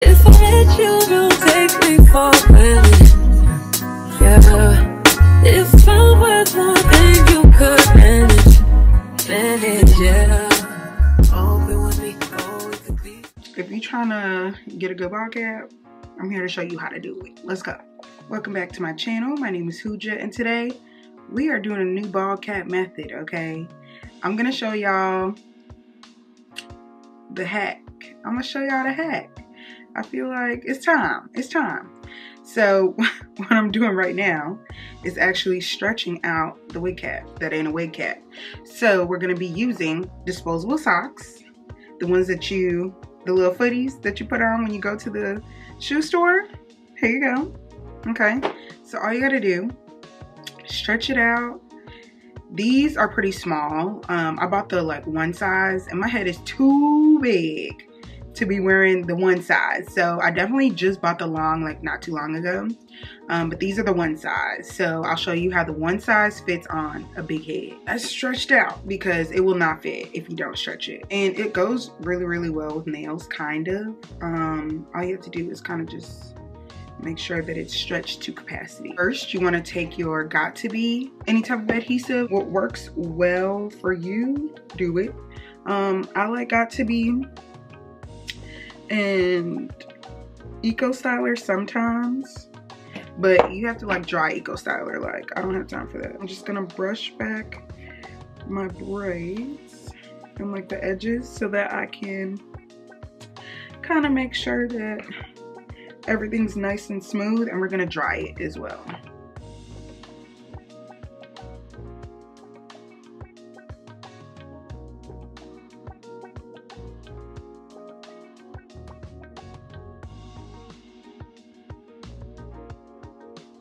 If I let you, don't take me for granted. Yeah, if I'm worth more than you could manage, yeah. Open with me, oh, it could be. If you're trying to get a good ball cap, I'm here to show you how to do it. Let's go. Welcome back to my channel. My name is Huja, and today we are doing a new ball cap method, okay? I'm gonna show y'all the hack. I'm gonna show y'all the hack. I feel like it's time. It's time. So what I'm doing right now is actually stretching out the wig cap that ain't a wig cap. So we're gonna be using disposable socks, the ones that the little footies that you put on when you go to the shoe store. Here you go. Okay, so all you gotta do, stretch it out. These are pretty small. I bought the like one size, and my head is too big to be wearing the one size. So I definitely just bought the long like not too long ago. But these are the one size. So I'll show you how the one size fits on a big head. That's stretched out because it will not fit if you don't stretch it. And it goes really, really well with nails, kind of. All you have to do is kind of just make sure that it's stretched to capacity. First, you want to take your Got2b, any type of adhesive. What works well for you, do it. I like Got2b and Eco Styler sometimes, but you have to like dry Eco Styler. Like, I don't have time for that. I'm just gonna brush back my braids and like the edges so that I can kind of make sure that everything's nice and smooth, and we're gonna dry it as well.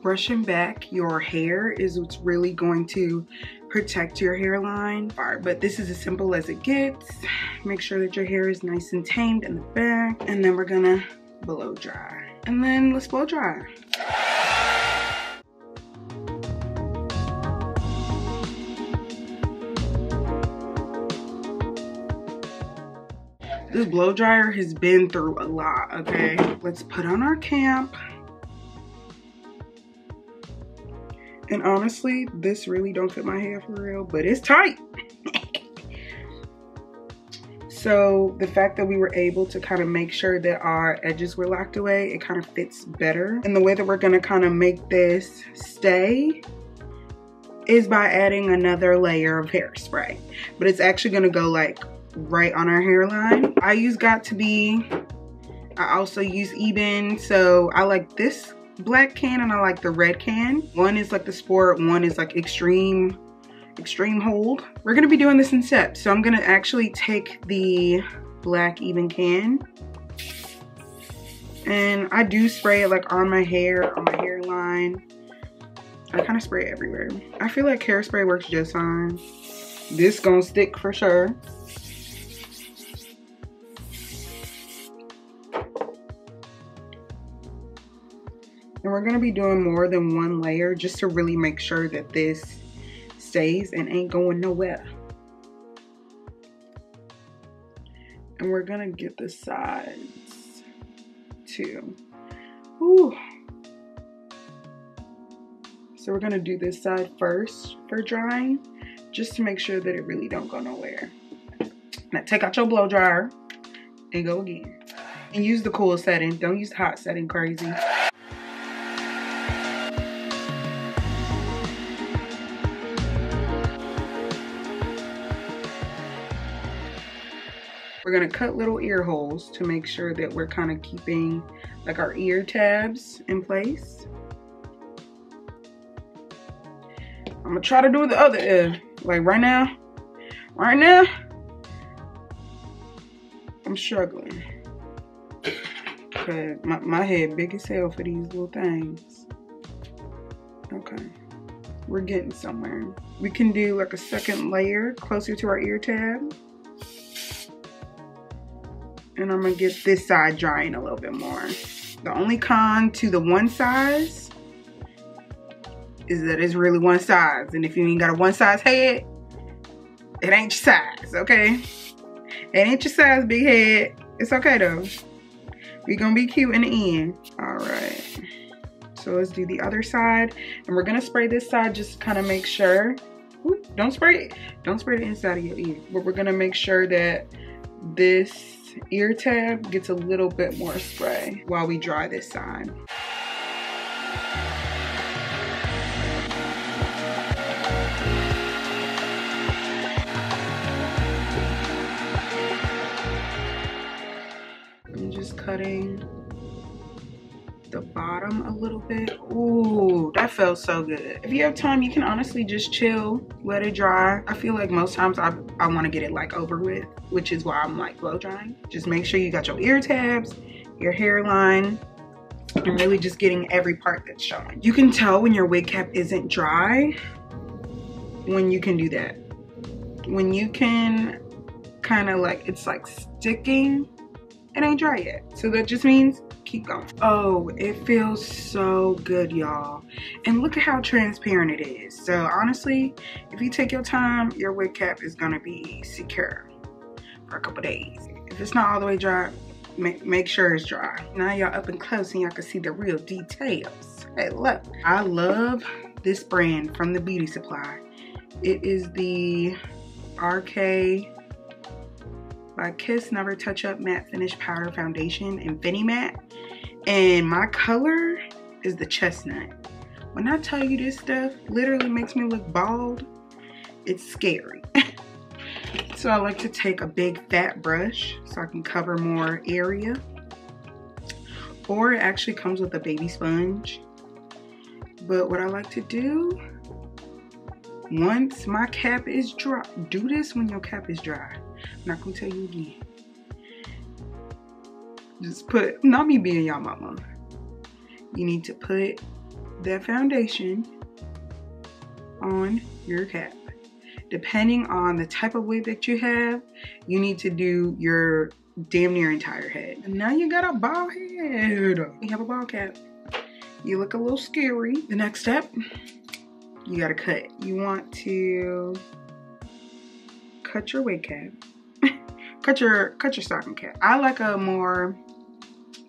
Brushing back your hair is what's really going to protect your hairline. But this is as simple as it gets. Make sure that your hair is nice and tamed in the back, and then we're gonna blow dry. And then let's blow dry. This blow dryer has been through a lot, okay? Let's put on our cap. And honestly, this really don't fit my hair for real, but it's tight. So the fact that we were able to kind of make sure that our edges were locked away, it kind of fits better. And the way that we're gonna kind of make this stay is by adding another layer of hairspray. But it's actually gonna go like right on our hairline. I use Got2b. I also use Eben. So I like this black can and I like the red can. One is like the sport, one is like extreme hold. We're gonna be doing this in steps. So I'm gonna actually take the black Eben can, and I do spray it like on my hair, on my hairline. I kind of spray it everywhere. I feel like hairspray works just fine. This gonna stick for sure. And we're gonna be doing more than one layer just to really make sure that this stays and ain't going nowhere. And we're gonna get the sides too. Whew. So we're gonna do this side first for drying, just to make sure that it really don't go nowhere. Now take out your blow dryer and go again. And use the cool setting, don't use the hot setting crazy. We're gonna cut little ear holes to make sure that we're kind of keeping like our ear tabs in place. I'm gonna try to do the other ear. Like right now, I'm struggling. Cause my head big as hell for these little things. Okay, we're getting somewhere. We can do like a second layer closer to our ear tab. And I'm gonna get this side drying a little bit more. The only con to the one size is that it's really one size. And if you ain't got a one size head, it ain't your size, okay? It ain't your size, big head. It's okay though. We're gonna be cute in the end. All right. So let's do the other side. And we're gonna spray this side just to kind of make sure. Ooh, don't spray it. Don't spray the inside of your ear. But we're gonna make sure that this ear tab gets a little bit more spray while we dry this side. I'm just cutting the bottom a little bit. Ooh, that felt so good. If you have time, you can honestly just chill, let it dry. I feel like most times I want to get it like over with, which is why I'm like blow drying. Just make sure you got your ear tabs, your hairline, and really just getting every part that's showing. You can tell when your wig cap isn't dry when you can do that. When you can kind of like, it's like sticking, it ain't dry yet. So that just means keep going. Oh, it feels so good, y'all. And look at how transparent it is. So honestly, if you take your time, your wig cap is gonna be secure for a couple days. If it's not all the way dry, make sure it's dry. Now y'all up and close and y'all can see the real details. Hey, look. I love this brand from the beauty supply. It is the RK by Kiss Never Touch Up Matte Finish Powder Foundation Infinity Matte. And my color is the chestnut. When I tell you this stuff literally makes me look bald, it's scary. So I like to take a big fat brush so I can cover more area. Or it actually comes with a baby sponge. But what I like to do, once my cap is dry, do this when your cap is dry. I'm not gonna tell you again. Just put, not me being y'all mama. You need to put that foundation on your cap. Depending on the type of wig that you have, you need to do your damn near entire head. And now you got a bald head. You have a bald cap. You look a little scary. The next step, you gotta cut. You want to cut your wig cap. cut your stocking cap. I like a more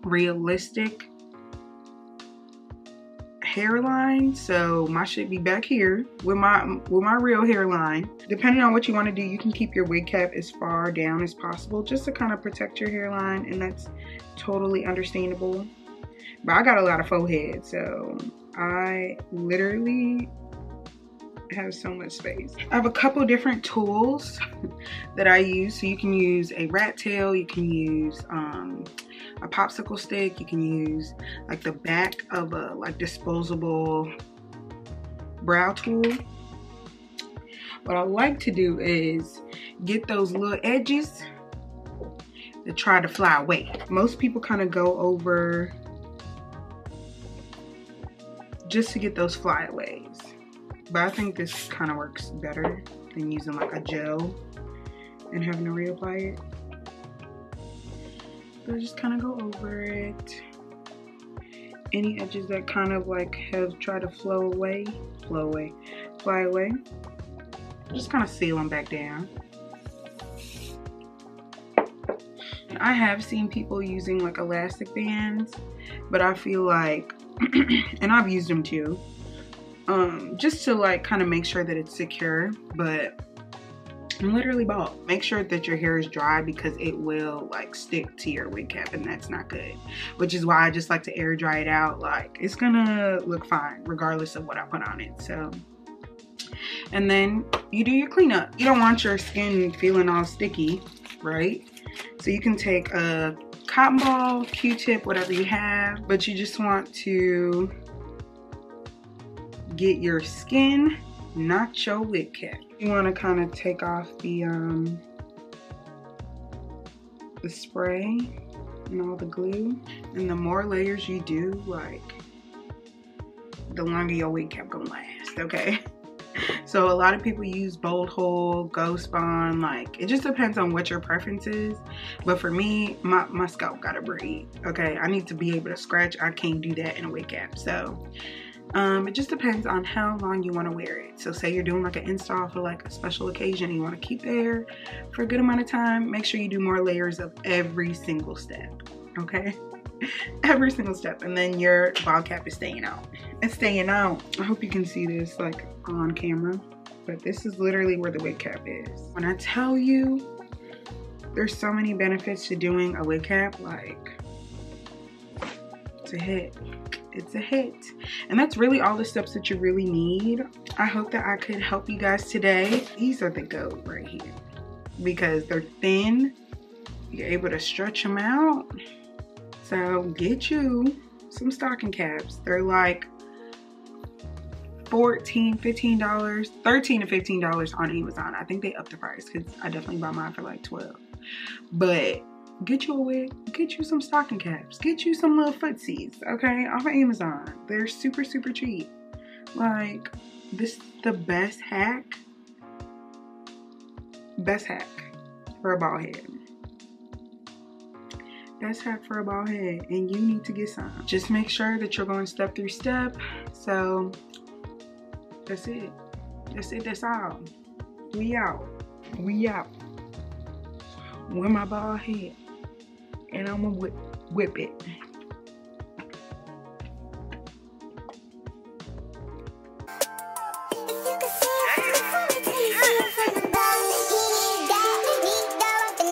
realistic hairline, so my should be back here with my real hairline. Depending on what you want to do, you can keep your wig cap as far down as possible just to kind of protect your hairline, and that's totally understandable. But I got a lot of faux head, so I literally have so much space. I have a couple different tools that I use. So you can use a rat tail, you can use a popsicle stick, you can use like the back of a like disposable brow tool. What I like to do is get those little edges that try to fly away. Most people kind of go over just to get those flyaways. But I think this kind of works better than using like a gel and having to reapply it. So just kind of go over it. Any edges that kind of like have tried to fly away, just kind of seal them back down. And I have seen people using like elastic bands, but I feel like, and I've used them too, just to like kind of make sure that it's secure, but I'm literally bald. Make sure that your hair is dry because it will like stick to your wig cap, and that's not good. Which is why I just like to air dry it out. Like it's gonna look fine regardless of what I put on it. So, and then you do your cleanup. You don't want your skin feeling all sticky, right? So you can take a cotton ball, Q-tip, whatever you have, but you just want to get your skin, not your wig cap. You want to kind of take off the spray and all the glue. And the more layers you do, like, the longer your wig cap gonna last, okay? So a lot of people use bold hold, ghost bond, like, it just depends on what your preference is. But for me, my scalp gotta breathe, okay? I need to be able to scratch. I can't do that in a wig cap. So it just depends on how long you want to wear it. So say you're doing like an install for like a special occasion and you want to keep the hair for a good amount of time, make sure you do more layers of every single step, okay? Every single step. And then your ball cap is staying out. It's staying out. I hope you can see this like on camera, but this is literally where the wig cap is. When I tell you there's so many benefits to doing a wig cap, like, it's a hit. It's a hit. And that's really all the steps that you really need. I hope that I could help you guys today. These are the goat right here because they're thin. You're able to stretch them out. So get you some stocking caps. They're like $14, $15, $13 to $15 on Amazon. I think they upped the price because I definitely bought mine for like $12. But get you a wig, get you some stocking caps, get you some little footsies, okay, off of Amazon. They're super, super cheap. Like, this is the best hack for a bald head. Best hack for a bald head, and you need to get some. Just make sure that you're going step through step. So that's it. That's it. That's all. We out. We out. With my bald head, and I'm gonna whip it.